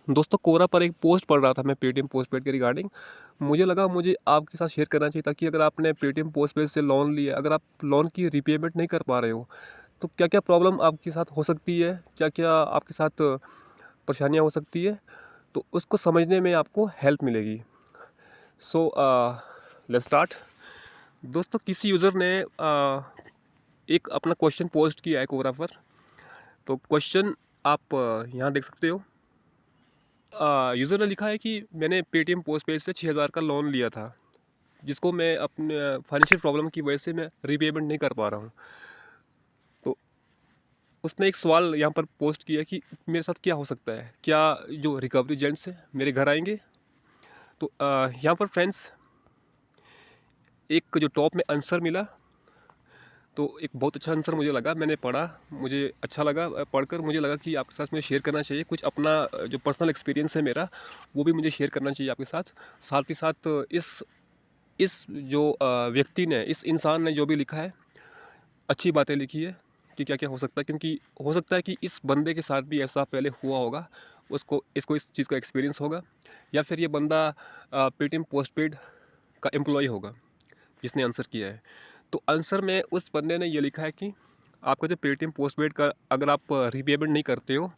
दोस्तों कोरा पर एक पोस्ट पढ़ रहा था मैं पेटीएम पोस्टपेड के रिगार्डिंग। मुझे लगा मुझे आपके साथ शेयर करना चाहिए, ताकि अगर आपने पेटीएम पोस्टपेड से लोन लिया, अगर आप लोन की रीपेमेंट नहीं कर पा रहे हो, तो क्या क्या प्रॉब्लम आपके साथ हो सकती है, क्या क्या आपके साथ परेशानियाँ हो सकती है, तो उसको समझने में आपको हेल्प मिलेगी। So let's start. दोस्तों किसी यूज़र ने एक अपना क्वेश्चन पोस्ट किया है कोरा पर। तो क्वेश्चन आप यहाँ देख सकते हो। यूज़र ने लिखा है कि मैंने पेटीएम पोस्टपेड से 6,000 का लोन लिया था, जिसको मैं अपने फाइनेंशियल प्रॉब्लम की वजह से मैं रीपेमेंट नहीं कर पा रहा हूँ। तो उसने एक सवाल यहाँ पर पोस्ट किया कि मेरे साथ क्या हो सकता है, क्या जो रिकवरी एजेंट्स हैं मेरे घर आएंगे। तो यहाँ पर फ्रेंड्स एक जो टॉप में आंसर मिला, तो एक बहुत अच्छा आंसर मुझे लगा, मैंने पढ़ा, मुझे अच्छा लगा पढ़कर। मुझे लगा कि आपके साथ मुझे शेयर करना चाहिए, कुछ अपना जो पर्सनल एक्सपीरियंस है मेरा, वो भी मुझे शेयर करना चाहिए आपके साथ। साथ ही साथ इस जो व्यक्ति ने, इस इंसान ने जो भी लिखा है, अच्छी बातें लिखी है कि क्या क्या हो सकता है, क्योंकि हो सकता है कि इस बंदे के साथ भी ऐसा पहले हुआ होगा, इसको इस चीज़ का एक्सपीरियंस होगा, या फिर ये बंदा पेटीएम पोस्टपेड का एम्प्लॉय होगा जिसने आंसर किया है। तो आंसर में उस बंदे ने ये लिखा है कि आपका जो पेटीएम पोस्टपेड का अगर आप रीपेमेंट नहीं करते हो,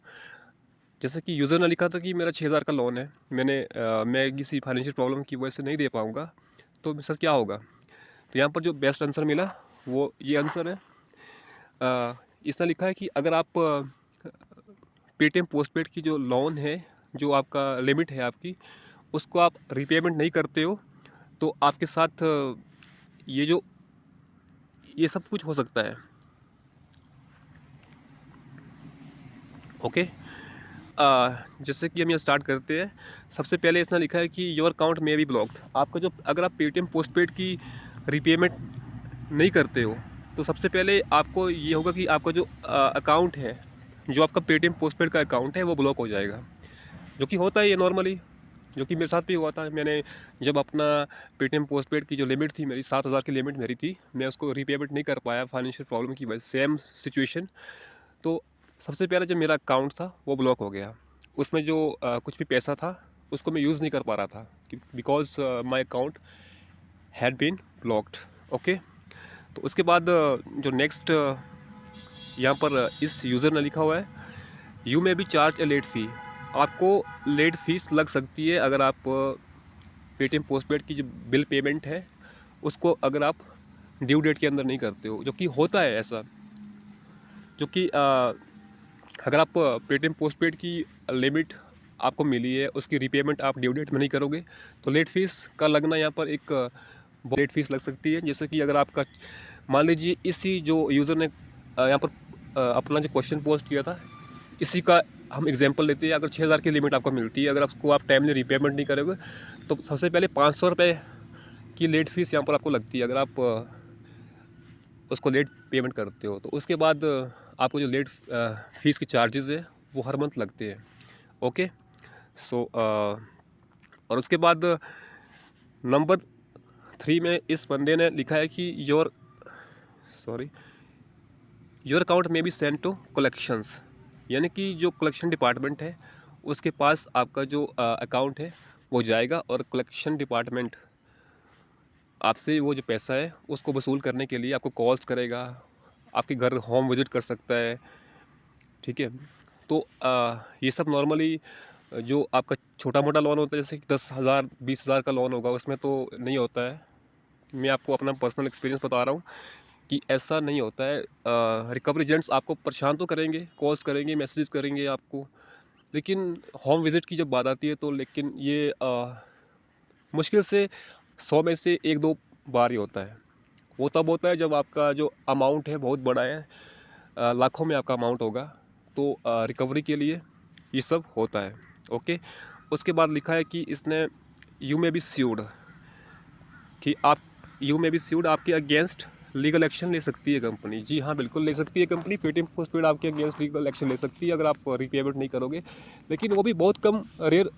जैसे कि यूज़र ने लिखा था कि मेरा 6,000 का लोन है, मैं किसी फाइनेंशियल प्रॉब्लम की वजह से नहीं दे पाऊँगा, तो मेरे साथ क्या होगा। तो यहाँ पर जो बेस्ट आंसर मिला वो ये आंसर है। इसने लिखा है कि अगर आप पेटीएम पोस्टपेड की जो लोन है, जो आपका लिमिट है आपकी, उसको आप रीपेमेंट नहीं करते हो, तो आपके साथ ये सब कुछ हो सकता है। ओके। जैसे कि हम ये स्टार्ट करते हैं। सबसे पहले इसने लिखा है कि योर अकाउंट में बी ब्लॉक्ड। आपका जो, अगर आप पेटीएम पोस्टपेड की रीपेमेंट नहीं करते हो, तो सबसे पहले आपको ये होगा कि आपका जो अकाउंट है, जो आपका पेटीएम पोस्टपेड का अकाउंट है, वो ब्लॉक हो जाएगा। जो कि होता है ये नॉर्मली, जो कि मेरे साथ भी हुआ था। मैंने जब अपना पेटीएम पोस्टपेड की जो लिमिट थी मेरी, 7,000 की लिमिट मेरी थी, मैं उसको रीपेमेंट नहीं कर पाया फाइनेंशियल प्रॉब्लम की वजह से, सेम सिचुएशन। तो सबसे पहले जो मेरा अकाउंट था वो ब्लॉक हो गया। उसमें जो कुछ भी पैसा था उसको मैं यूज़ नहीं कर पा रहा था, because my account had been blocked. Okay. तो उसके बाद जो नेक्स्ट यहाँ पर इस यूज़र ने लिखा हुआ है, you may be charge a late fee. आपको लेट फीस लग सकती है अगर आप पेटीएम पोस्टपेड की जो बिल पेमेंट है उसको अगर आप ड्यू डेट के अंदर नहीं करते हो, जो कि होता है ऐसा। जो कि अगर आप पेटीएम पोस्टपेड की लिमिट आपको मिली है, उसकी रीपेमेंट आप ड्यू डेट में नहीं करोगे, तो लेट फीस का लगना यहाँ पर एक लेट फीस लग सकती है। जैसे कि अगर आपका, मान लीजिए इसी जो यूज़र ने यहाँ पर अपना जो क्वेश्चन पोस्ट किया था, इसी का हम एग्जांपल लेते हैं। अगर 6,000 की लिमिट आपको मिलती है, अगर आपको आप टाइमली रीपेमेंट नहीं करोगे, तो सबसे पहले 500 रुपये की लेट फीस यहाँ पर आपको लगती है, अगर आप उसको लेट पेमेंट करते हो। तो उसके बाद आपको जो लेट फीस के चार्जेस है वो हर मंथ लगते हैं। ओके। सो और उसके बाद नंबर 3 में इस बंदे ने लिखा है कि योर अकाउंट में बी सेंड टू कलेक्शंस। यानी कि जो कलेक्शन डिपार्टमेंट है उसके पास आपका जो अकाउंट है वो जाएगा, और कलेक्शन डिपार्टमेंट आपसे वो जो पैसा है उसको वसूल करने के लिए आपको कॉल्स करेगा, आपके घर होम विज़िट कर सकता है। ठीक है। तो ये सब नॉर्मली जो आपका छोटा मोटा लोन होता है, जैसे कि 10,000 20,000 का लोन होगा, उसमें तो नहीं होता है। मैं आपको अपना पर्सनल एक्सपीरियंस बता रहा हूँ कि ऐसा नहीं होता है। रिकवरी एजेंट्स आपको परेशान तो करेंगे, कॉल्स करेंगे, मैसेजेस करेंगे आपको, लेकिन होम विज़िट की जब बात आती है तो लेकिन ये मुश्किल से 100 में से 1-2 बार ही होता है। वो तब होता है जब आपका जो अमाउंट है बहुत बड़ा है, लाखों में आपका अमाउंट होगा, तो रिकवरी के लिए ये सब होता है। ओके। उसके बाद लिखा है कि इसने यू मे बी स्यूड, कि आप यू मे बी स्यूड, आपके अगेंस्ट लीगल एक्शन ले सकती है कंपनी। जी हाँ, बिल्कुल ले सकती है कंपनी। पेटीएम पोस्टपेड आपके अगेंस्ट लीगल एक्शन ले सकती है अगर आप रीपेमेंट नहीं करोगे, लेकिन वो भी बहुत कम रेयर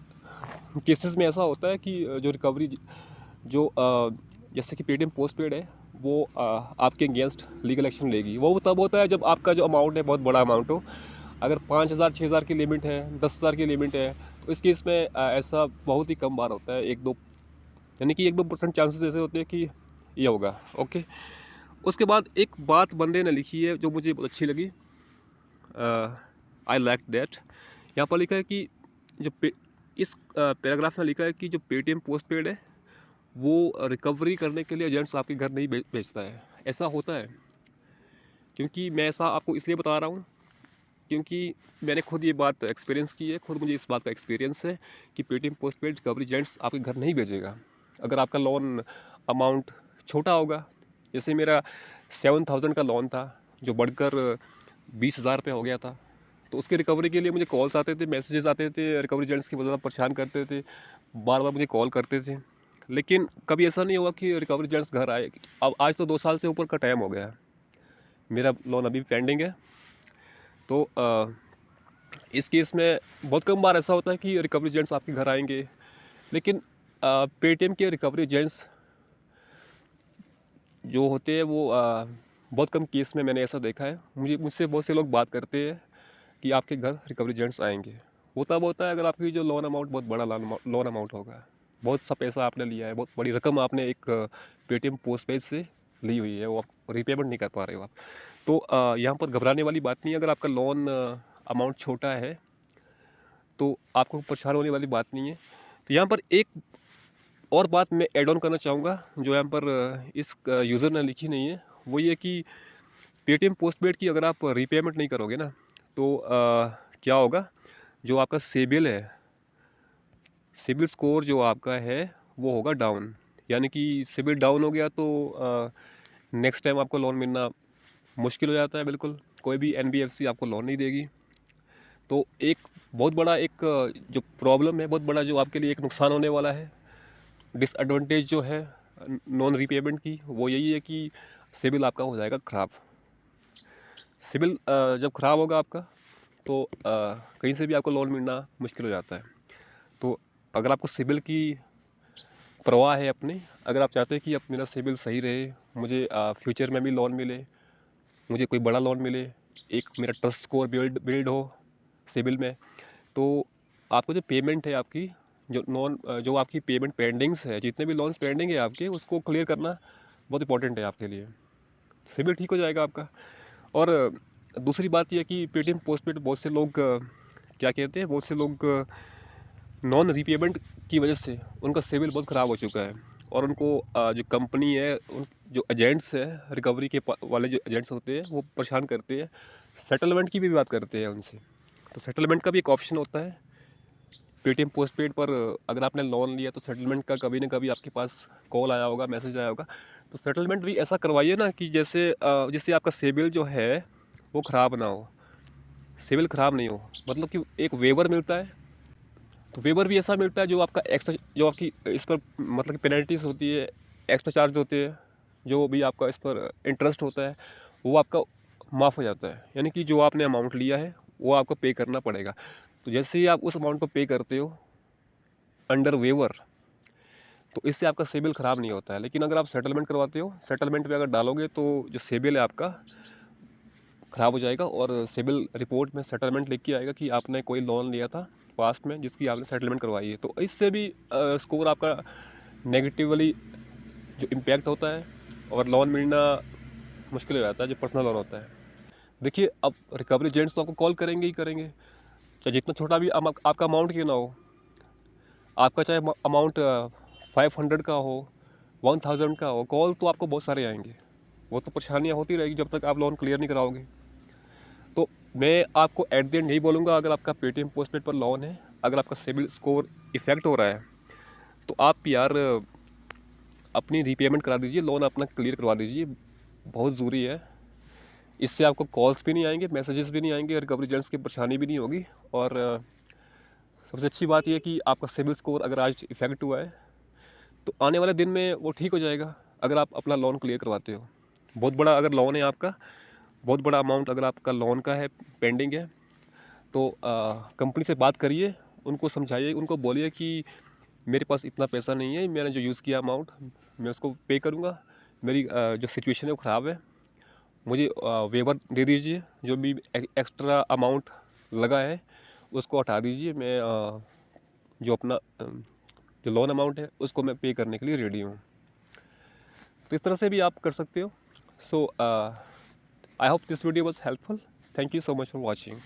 केसेस में ऐसा होता है कि जो रिकवरी, जो जैसे कि पेटीएम पोस्टपेड है, वो आपके अगेंस्ट लीगल एक्शन लेगी। वो तब होता है जब आपका जो अमाउंट है बहुत बड़ा अमाउंट हो, अगर 5,000 6,000 की लिमिट है, 10,000 की लिमिट है, तो इस केस में ऐसा बहुत ही कम बार होता है, 1-2, यानी कि 1-2% चांसेस ऐसे होते हैं कि ये होगा। ओके, उसके बाद एक बात बंदे ने लिखी है जो मुझे बहुत अच्छी लगी, आई लाइक दैट। यहाँ पर लिखा है कि इस पैराग्राफ में लिखा है कि जो पेटीएम पोस्ट पेड है वो रिकवरी करने के लिए एजेंट्स आपके घर नहीं भेजता है। ऐसा होता है, क्योंकि मैं ऐसा आपको इसलिए बता रहा हूँ क्योंकि मैंने खुद ये बात एक्सपीरियंस की है, खुद मुझे इस बात का एक्सपीरियंस है कि Paytm post paid recovery agents आपके घर नहीं भेजेगा। अगर आपका लोन अमाउंट छोटा होगा, जैसे मेरा 7,000 का लोन था जो बढ़कर 20,000 रुपये हो गया था, तो उसकी रिकवरी के लिए मुझे कॉल्स आते थे, मैसेजेस आते थे, रिकवरी एजेंट्स की बहुत ज़्यादा परेशान करते थे, बार बार मुझे कॉल करते थे, लेकिन कभी ऐसा नहीं हुआ कि रिकवरी एजेंट्स घर आए। अब आज तो 2 साल से ऊपर का टाइम हो गया है, मेरा लोन अभी पेंडिंग है। तो इस केस में बहुत कम बार ऐसा होता है कि रिकवरी एजेंट्स आपके घर आएंगे, लेकिन पेटीएम के रिकवरी एजेंट्स जो होते हैं वो बहुत कम केस में मैंने ऐसा देखा है। मुझसे बहुत से लोग बात करते हैं कि आपके घर रिकवरी एजेंट्स आएंगे। वो तब होता है अगर आपकी जो लोन अमाउंट बहुत बड़ा लोन अमाउंट होगा, बहुत सा पैसा आपने लिया है, बहुत बड़ी रकम आपने एक पेटीएम पोस्ट पेड से ली हुई है, वो आप रीपेमेंट नहीं कर पा रहे हो आप। तो यहाँ पर घबराने वाली बात नहीं है। अगर आपका लोन अमाउंट छोटा है तो आपको परेशान होने वाली बात नहीं है। तो यहाँ पर एक और बात मैं ऐड ऑन करना चाहूँगा जो यहाँ पर इस यूज़र ने लिखी नहीं है, वो ये कि पेटीएम पोस्टपेड की अगर आप रीपेमेंट नहीं करोगे ना तो क्या होगा, जो आपका सिबिल है, सिबिल स्कोर जो आपका है वो होगा डाउन। यानी कि सिबिल डाउन हो गया तो नेक्स्ट टाइम आपको लोन मिलना मुश्किल हो जाता है। बिल्कुल कोई भी एनबीएफसी आपको लोन नहीं देगी। तो एक बहुत बड़ा एक जो प्रॉब्लम है, बहुत बड़ा जो आपके लिए एक नुकसान होने वाला है, डिसएडवांटेज जो है नॉन रीपेमेंट की, वो यही है कि सिबिल आपका हो जाएगा ख़राब। सिबिल जब ख़राब होगा आपका तो कहीं से भी आपको लोन मिलना मुश्किल हो जाता है। तो अगर आपको सिबिल की परवाह है अपनी, अगर आप चाहते हैं कि अब मेरा सिबिल सही रहे, मुझे फ्यूचर में भी लोन मिले, मुझे कोई बड़ा लोन मिले, एक मेरा ट्रस्ट स्कोर बिल्ड हो सिबिल में, तो आपको जो पेमेंट है आपकी, जो आपकी पेमेंट पेंडिंग्स है, जितने भी लोन्स पेंडिंग है आपके, उसको क्लियर करना बहुत इंपॉर्टेंट है आपके लिए। सिबिल ठीक हो जाएगा आपका। और दूसरी बात यह कि पेटीएम पोस्टपेड बहुत से लोग क्या कहते हैं, बहुत से लोग नॉन रीपेमेंट की वजह से उनका सिबिल बहुत ख़राब हो चुका है, और उनको जो कंपनी है, उन जो एजेंट्स है, रिकवरी के वाले जो एजेंट्स होते हैं, वो परेशान करते हैं, सेटलमेंट की भी बात करते हैं उनसे। तो सेटलमेंट का भी एक ऑप्शन होता है पेटीएम पोस्टपेड पर। अगर आपने लोन लिया तो सेटलमेंट का कभी ना कभी आपके पास कॉल आया होगा, मैसेज आया होगा। तो सेटलमेंट भी ऐसा करवाइए ना कि जैसे जिससे आपका सिबिल जो है वो ख़राब ना हो, सिबिल ख़राब नहीं हो, मतलब कि एक वेवर मिलता है। तो वेवर भी ऐसा मिलता है जो आपका एक्स्ट्रा, जो आपकी इस पर मतलब कि पेनल्टीज होती है, एक्स्ट्रा चार्ज होते हैं, जो भी आपका इस पर इंटरेस्ट होता है, वो आपका माफ़ हो जाता है। यानी कि जो आपने अमाउंट लिया है वो आपको पे करना पड़ेगा। तो जैसे ही आप उस अमाउंट को पे करते हो अंडर वेवर, तो इससे आपका सिबिल ख़राब नहीं होता है। लेकिन अगर आप सेटलमेंट करवाते हो, सेटलमेंट में अगर डालोगे तो जो सिबिल है आपका ख़राब हो जाएगा, और सिबिल रिपोर्ट में सेटलमेंट लिख के आएगा कि आपने कोई लोन लिया था पास्ट में जिसकी आपने सेटलमेंट करवाई है। तो इससे भी स्कोर आपका नेगेटिवली जो इम्पैक्ट होता है, और लोन मिलना मुश्किल हो जाता है, जो पर्सनल लोन होता है। देखिए, अब रिकवरी एजेंट्स तो आपको कॉल करेंगे ही करेंगे, चाहे जितना छोटा भी आपका अमाउंट क्यों ना हो। आपका चाहे अमाउंट 500 का हो, 1000 का हो, कॉल तो आपको बहुत सारे आएंगे। वो तो परेशानियाँ होती रहेगी जब तक आप लोन क्लियर नहीं कराओगे। तो मैं आपको एट द एंड यही बोलूँगा, अगर आपका पेटीएम पोस्टपेड पर लोन है, अगर आपका सिबिल स्कोर इफेक्ट हो रहा है, तो आप यार अपनी रीपेमेंट करा दीजिए, लोन अपना क्लियर करवा दीजिए, बहुत ज़रूरी है। इससे आपको कॉल्स भी नहीं आएंगे, मैसेजेस भी नहीं आएंगे, रिकवरी एजेंट्स की परेशानी भी नहीं होगी। और सबसे अच्छी बात यह कि आपका सिबिल स्कोर अगर आज इफेक्ट हुआ है तो आने वाले दिन में वो ठीक हो जाएगा, अगर आप अपना लोन क्लियर करवाते हो। बहुत बड़ा अगर लोन है आपका, बहुत बड़ा अमाउंट अगर आपका लोन का है, पेंडिंग है, तो कंपनी से बात करिए, उनको समझाइए, उनको बोलिए कि मेरे पास इतना पैसा नहीं है, मैंने जो यूज़ किया अमाउंट मैं उसको पे करूँगा, मेरी जो सिचुएशन है वो ख़राब है, मुझे वेवर दे दीजिए, जो भी एक्स्ट्रा अमाउंट लगा है उसको हटा दीजिए। मैं जो अपना जो लोन अमाउंट है उसको मैं पे करने के लिए रेडी हूँ। तो इस तरह से भी आप कर सकते हो। So I hope this video was helpful. Thank you so much for watching.